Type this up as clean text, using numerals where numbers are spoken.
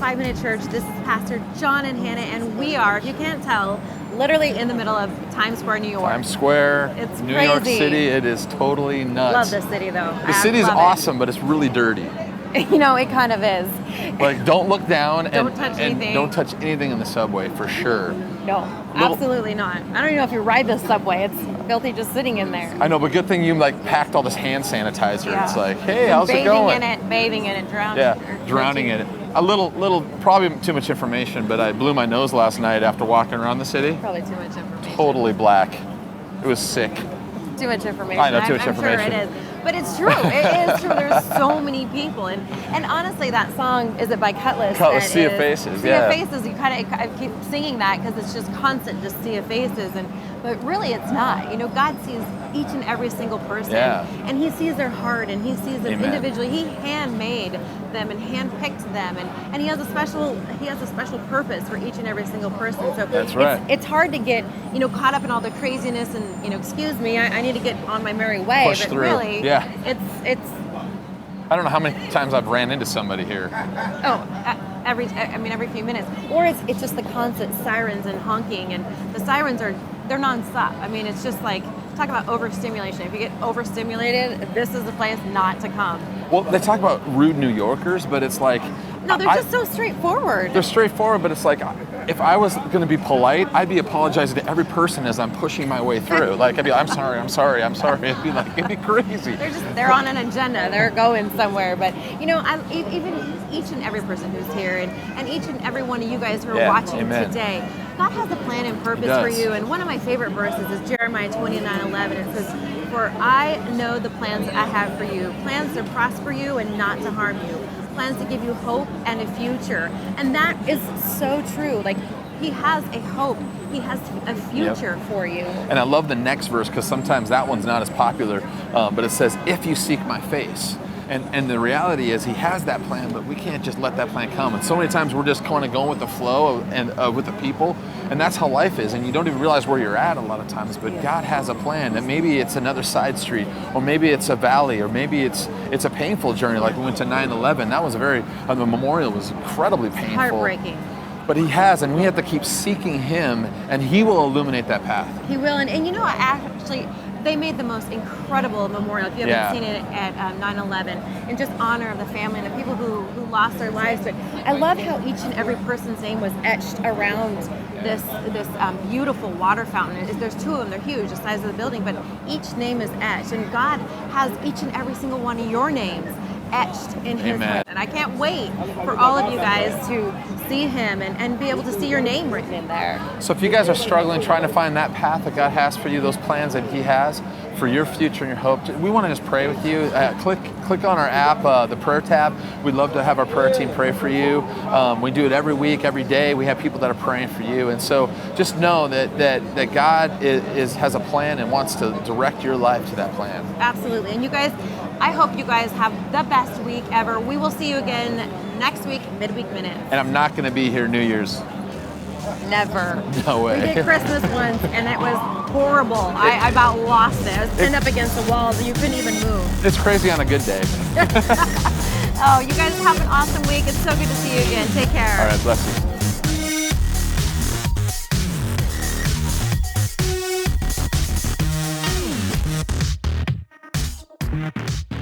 5-Minute Church. This is Pastor John and Hannah, and we are, if you can't tell, literally in the middle of Times Square, New York. Times Square, It's New crazy. York City. It is totally nuts. Love this city, though. The city's awesome, but it's really dirty. You know, it kind of is. Like, don't look down Don't touch anything. don't touch anything in the subway for sure. No, absolutely not. I don't even know if you ride the subway. It's filthy just sitting in there. I know, but good thing you like packed all this hand sanitizer. Yeah. It's like, hey, how's it going? Bathing in it, drowning. Yeah, drowning in it. A little, probably too much information, but I blew my nose last night after walking around the city. Probably too much information. Totally black. It was sick. Too much information. I know, too much I'm information. sure it is. But it's true. It is true. There's so many people. And honestly, that song, is it by Cutlass? Cutlass, Sea of Faces, Sea of Faces, I keep singing that because it's just constant, just Sea of Faces. But really, it's not. You know, God sees each and every single person. Yeah. And He sees their heart, and He sees them Amen. individually. He handmade them and handpicked them. And He has a special purpose for each and every single person. So that's right. It's hard to get, caught up in all the craziness and, excuse me, I need to get on my merry way. Push but through. really, yeah. it's I don't know how many times I've ran into somebody here. every few minutes. Or it's just the constant sirens and honking, and the sirens they're nonstop. I mean, it's just like, talk about overstimulation. If you get overstimulated, this is the place not to come. Well, they talk about rude New Yorkers, but it's like... No, they're just so straightforward. They're straightforward, but it's like, if I was going to be polite, I'd be apologizing to every person as I'm pushing my way through. Like, I'd be like, I'm sorry. It'd be crazy. They're on an agenda. They're going somewhere. But, even each and every person who's here and each and every one of you guys who are watching today, God has a plan and purpose for you. And one of my favorite verses is Jeremiah 29:11. It says, "For I know the plans I have for you, plans to prosper you and not to harm you, plans to give you hope and a future." And that is so true. Like, He has a hope. He has a future for you. And I love the next verse because sometimes that one's not as popular, but it says, "If you seek my face." And the reality is He has that plan, but we can't just let that plan come. And so many times we're just kind of going with the flow and with the people, and that's how life is. And you don't even realize where you're at a lot of times, but God has a plan. And maybe it's another side street, or maybe it's a valley, or maybe it's a painful journey. Like we went to 9/11. That was the memorial was incredibly painful. Heartbreaking. But He has, and we have to keep seeking Him, and He will illuminate that path. He will. And actually, they made the most incredible memorial. If you haven't seen it at 9/11, in just honor of the family and the people who lost their lives. But I love how each and every person's name was etched around this beautiful water fountain. There's two of them. They're huge, the size of the building, but each name is etched. And God has each and every single one of your names etched in His heart. And I can't wait for all of you guys to see Him and be able to see your name written in there. So if you guys are struggling trying to find that path that God has for you, those plans that He has for your future and your hope, we want to just pray with you. Click on our app, the prayer tab. We'd love to have our prayer team pray for you. We do it every week, every day. We have people that are praying for you. And so just know that God has a plan and wants to direct your life to that plan. Absolutely. And you guys, I hope you guys have the best week ever. We will see you again next week, Midweek Minute. And I'm not going to be here New Year's. Never. No way. We did Christmas once, and it was horrible. I about lost it. I was pinned up against the walls, and you couldn't even move. It's crazy on a good day. Oh, you guys have an awesome week. It's so good to see you again. Take care. All right, bless you.